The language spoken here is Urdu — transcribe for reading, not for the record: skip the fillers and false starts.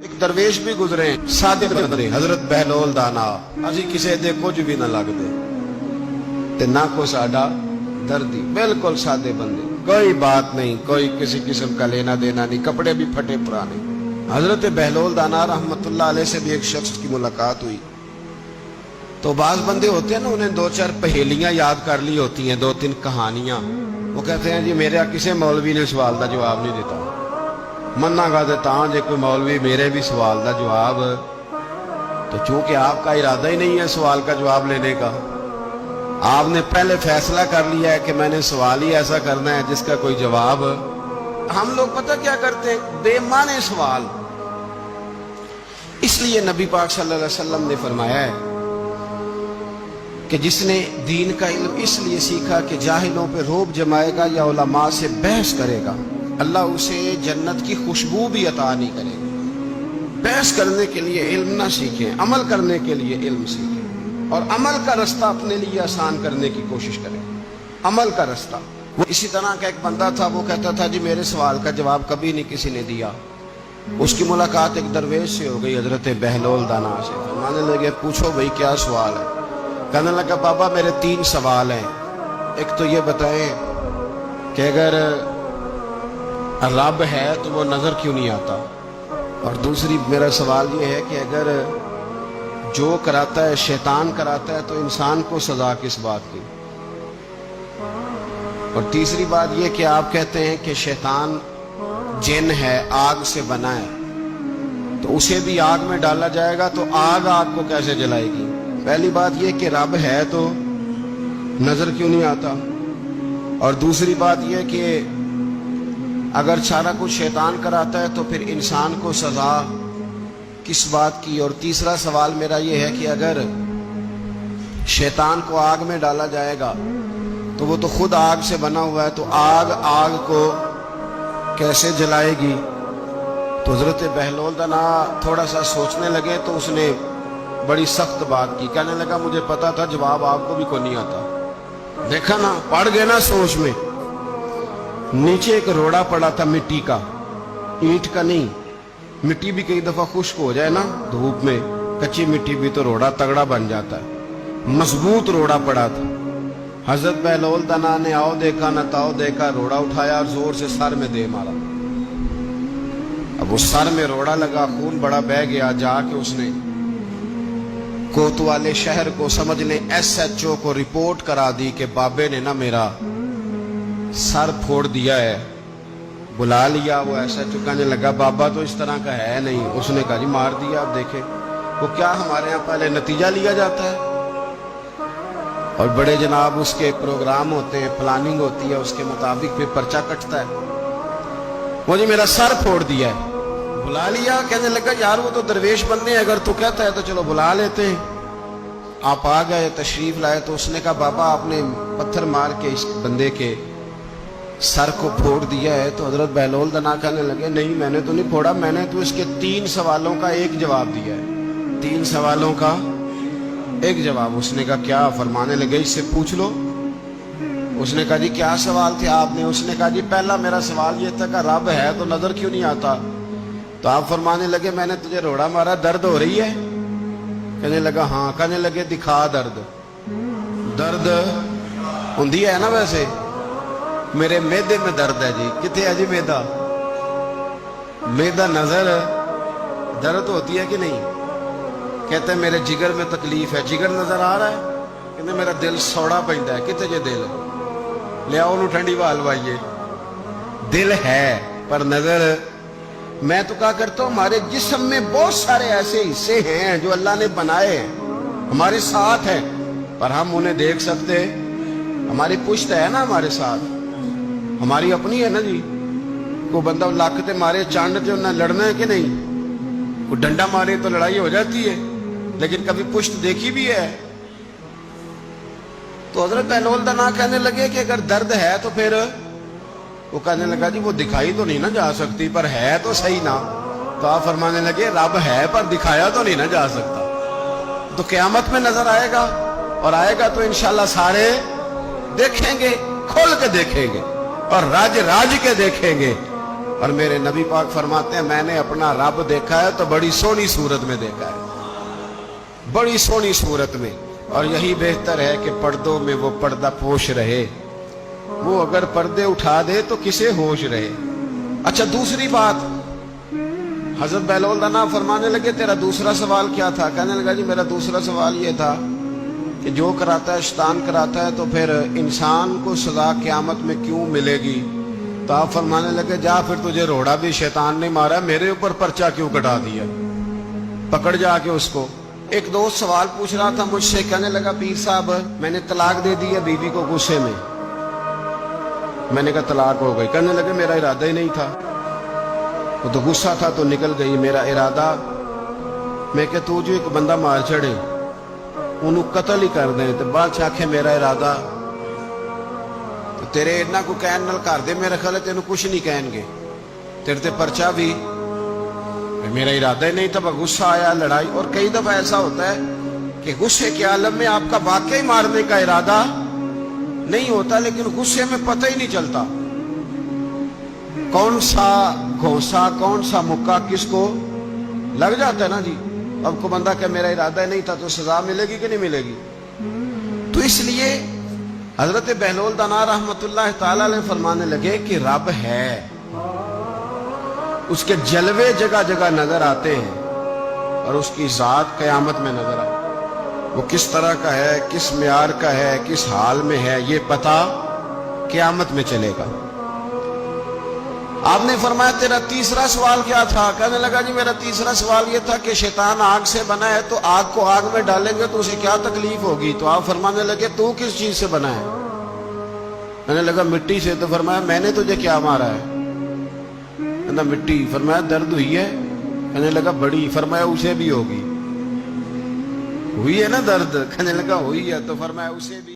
ایک درویش بھی گزرے سادے بندے حضرت بہلول دانا اسی کسے دے کچھ بھی نہ لگ دے تے نہ کو ساڈا دردی بالکل سادے بندے کوئی بات نہیں کوئی کسی قسم کا لینا دینا نہیں کپڑے بھی پھٹے پرانے حضرت بہلول دانا رحمت اللہ علیہ سے بھی ایک شخص کی ملاقات ہوئی تو بعض بندے ہوتے ہیں نا انہیں دو چار پہیلیاں یاد کر لی ہوتی ہیں دو تین کہانیاں وہ کہتے ہیں جی میرے کسی مولوی نے سوال دا جواب نہیں دیتا مننا گا دیتا ہوں جے کوئی مولوی میرے بھی سوال دا جواب تو چونکہ آپ کا ارادہ ہی نہیں ہے سوال کا جواب لینے کا آپ نے پہلے فیصلہ کر لیا ہے کہ میں نے سوال ہی ایسا کرنا ہے جس کا کوئی جواب ہم لوگ پتہ کیا کرتے ہیں بے معنی سوال اس لیے نبی پاک صلی اللہ علیہ وسلم نے فرمایا ہے کہ جس نے دین کا علم اس لیے سیکھا کہ جاہلوں پہ روب جمائے گا یا علماء سے بحث کرے گا اللہ اسے جنت کی خوشبو بھی عطا نہیں کرے گا بحث کرنے کے لیے علم نہ سیکھیں عمل کرنے کے لیے علم سیکھیں اور عمل کا رستہ اپنے لیے آسان کرنے کی کوشش کریں عمل کا رستہ وہ اسی طرح کا ایک بندہ تھا وہ کہتا تھا جی میرے سوال کا جواب کبھی نہیں کسی نے دیا اس کی ملاقات ایک درویش سے ہو گئی حضرت بہلول دانا سے فرمانے لگے پوچھو بھئی کیا سوال ہے کہنے لگا بابا میرے 3 سوال ہیں ایک تو یہ بتائیں کہ اگر رب ہے تو وہ نظر کیوں نہیں آتا اور دوسری میرا سوال یہ ہے کہ اگر جو کراتا ہے شیطان کراتا ہے تو انسان کو سزا کس بات کی اور تیسری بات یہ کہ آپ کہتے ہیں کہ شیطان جن ہے آگ سے بنا ہے تو اسے بھی آگ میں ڈالا جائے گا تو آگ کو کیسے جلائے گی پہلی بات یہ کہ رب ہے تو نظر کیوں نہیں آتا اور دوسری بات یہ کہ اگر سارا کچھ شیطان کراتا ہے تو پھر انسان کو سزا کس بات کی اور تیسرا سوال میرا یہ ہے کہ اگر شیطان کو آگ میں ڈالا جائے گا تو وہ تو خود آگ سے بنا ہوا ہے تو آگ کو کیسے جلائے گی تو حضرت بہلول دانا تھوڑا سا سوچنے لگے تو اس نے بڑی سخت بات کی کہنے لگا مجھے پتا تھا جواب آپ کو بھی کوئی نہیں آتا دیکھا نا پڑ گئے نا سوچ میں نیچے ایک روڑا پڑا تھا مٹی کا اینٹ کا نہیں مٹی بھی کئی دفعہ خشک ہو جائے نا دھوپ میں کچی مٹی بھی تو روڑا تگڑا بن جاتا ہے مضبوط روڑا پڑا تھا حضرت بہلول دانا نے آؤ دیکھا نہ تاؤ دیکھا روڑا اٹھایا اور زور سے سر میں دے مارا اب اس سر میں روڑا لگا خون بڑا بہہ گیا جا کے اس نے کوتوالے شہر کو سمجھ لیں SHO کو رپورٹ کرا دی کہ بابے نے نا میرا سر پھوڑ دیا ہے بلا لیا وہ SHO کہنے لگا بابا تو اس طرح کا ہے نہیں اس نے کہا جی مار دیا آپ دیکھیں وہ کیا ہمارے ہاں پہلے نتیجہ لیا جاتا ہے اور بڑے جناب اس کے پروگرام ہوتے ہیں پلاننگ ہوتی ہے اس کے مطابق پھر پرچہ کٹتا ہے وہ جی میرا سر پھوڑ دیا ہے بلا لیا کہنے لگا یار وہ تو درویش بندے ہیں اگر تو کہتا ہے تو چلو بلا لیتے ہیں آپ آ گئے تشریف لائے تو اس نے کہا بابا آپ نے پتھر مار کے اس بندے کے سر کو پھوڑ دیا ہے تو حضرت بہلول دانا کہنے لگے نہیں میں نے تو نہیں پھوڑا میں نے تو اس کے 3 سوالوں کا ایک جواب دیا ہے 3 سوالوں کا ایک جواب اس نے کہا کیا فرمانے لگے اس سے پوچھ لو اس نے کہا جی کیا سوال تھے آپ نے اس نے کہا جی پہلا میرا سوال یہ تھا کہ رب ہے تو نظر کیوں نہیں آتا تو آپ فرمانے لگے میں نے تجھے روڑا مارا درد ہو رہی ہے کہنے لگا ہاں کہنے لگے دکھا درد ہوندی ہے نا ویسے میرے میدے میں درد ہے جی کتے ہے جی میدا نظر درد ہوتی ہے کہ نہیں کہتے ہیں میرے جگر میں تکلیف ہے جگر نظر آ رہا ہے کہتے میرا دل سوڑا پہنتا ہے کتے جے دل لے آؤ ٹھنڈی بال وائیے دل ہے پر نظر میں تو کہا کرتا ہوں ہمارے جسم میں بہت سارے ایسے حصے ہیں جو اللہ نے بنائے ہمارے ساتھ ہیں پر ہم انہیں دیکھ سکتے ہماری پشت ہے نا ہمارے ساتھ ہماری اپنی ہے نا جی کوئی بندہ لاکھتے مارے چانڈتے انہیں لڑنا ہے کہ نہیں کوئی ڈنڈا مارے تو لڑائی ہو جاتی ہے لیکن کبھی پشت دیکھی بھی ہے تو حضرت بہلول دانا کہنے لگے کہ اگر درد ہے تو پھر وہ کہنے لگا جی وہ دکھائی تو نہیں نہ جا سکتی پر ہے تو صحیح نا تو آپ فرمانے لگے رب ہے پر دکھایا تو نہیں نہ جا سکتا تو قیامت میں نظر آئے گا اور آئے گا تو انشاءاللہ سارے دیکھیں گے کھول کے دیکھیں گے اور راج کے دیکھیں گے اور میرے نبی پاک فرماتے ہیں میں نے اپنا رب دیکھا ہے تو بڑی سونی صورت میں دیکھا ہے، بڑی سونی صورت میں، اور یہی بہتر ہے کہ پردوں میں وہ پردہ پوش رہے، وہ اگر پردے اٹھا دے تو کسے ہوش رہے۔ اچھا دوسری بات، حضرت بہلول دانا فرمانے لگے تیرا دوسرا سوال کیا تھا؟ کہنے لگا جی میرا دوسرا سوال یہ تھا کہ جو کراتا ہے شیطان کراتا ہے تو پھر انسان کو سزا قیامت میں کیوں ملے گی؟ تو آپ فرمانے لگے جا پھر تجھے روڑا بھی شیطان نے مارا، میرے اوپر پرچہ کیوں کٹا دیا؟ پکڑ جا کے اس کو۔ ایک دوست سوال پوچھ رہا تھا مجھ سے، کہنے لگا پیر صاحب میں نے طلاق دے دی ہے بیوی کو غصے میں۔ میں نے کہا طلاق ہو گئی؟ کہنے لگے میرا ارادہ ہی نہیں تھا، وہ تو غصہ تھا تو نکل گئی، میرا ارادہ۔ میں کہ تو جو ایک بندہ مار چڑے انہوں قتل ہی کر دیں تو بعد آکھے میرا ارادہ، تو تیرے اتنا کو کہن نال کر دے، میرا خیال ہے تینوں کچھ نہیں کہیں گے، تیرے تے پرچہ بھی میرا ارادہ ہی نہیں تھا، غصہ آیا لڑائی۔ اور کئی دفعہ ایسا ہوتا ہے کہ غصے کے عالم میں آپ کا واقعی مارنے کا ارادہ نہیں ہوتا، لیکن غصے میں پتہ ہی نہیں چلتا کون سا گھونسا کون سا مکہ کس کو لگ جاتا ہے نا جی۔ اب کو بندہ کہ میرا ارادہ نہیں تھا تو سزا ملے گی کہ نہیں ملے گی؟ تو اس لیے حضرت بہلول دانا رحمت اللہ تعالی علیہ فرمانے لگے کہ رب ہے، اس کے جلوے جگہ جگہ نظر آتے ہیں اور اس کی ذات قیامت میں نظر آتی ہے۔ وہ کس طرح کا ہے، کس معیار کا ہے، کس حال میں ہے، یہ پتہ قیامت میں چلے گا۔ آپ نے فرمایا تیرا تیسرا سوال کیا تھا؟ کہنے لگا جی میرا تیسرا سوال یہ تھا کہ شیطان آگ سے بنا ہے تو آگ کو آگ میں ڈالیں گے تو اسے کیا تکلیف ہوگی؟ تو آپ فرمانے لگے تو کس چیز سے بنا ہے؟ کہنے لگا مٹی سے۔ تو فرمایا میں نے تجھے کیا مارا ہے؟ کہنا مٹی۔ فرمایا درد ہوئی ہے؟ کہنے لگا بڑی۔ فرمایا اسے بھی ہوگی، ہوئی ہے نا درد؟ کہنے لگا ہوئی ہے۔ تو فرمایا اسے بھی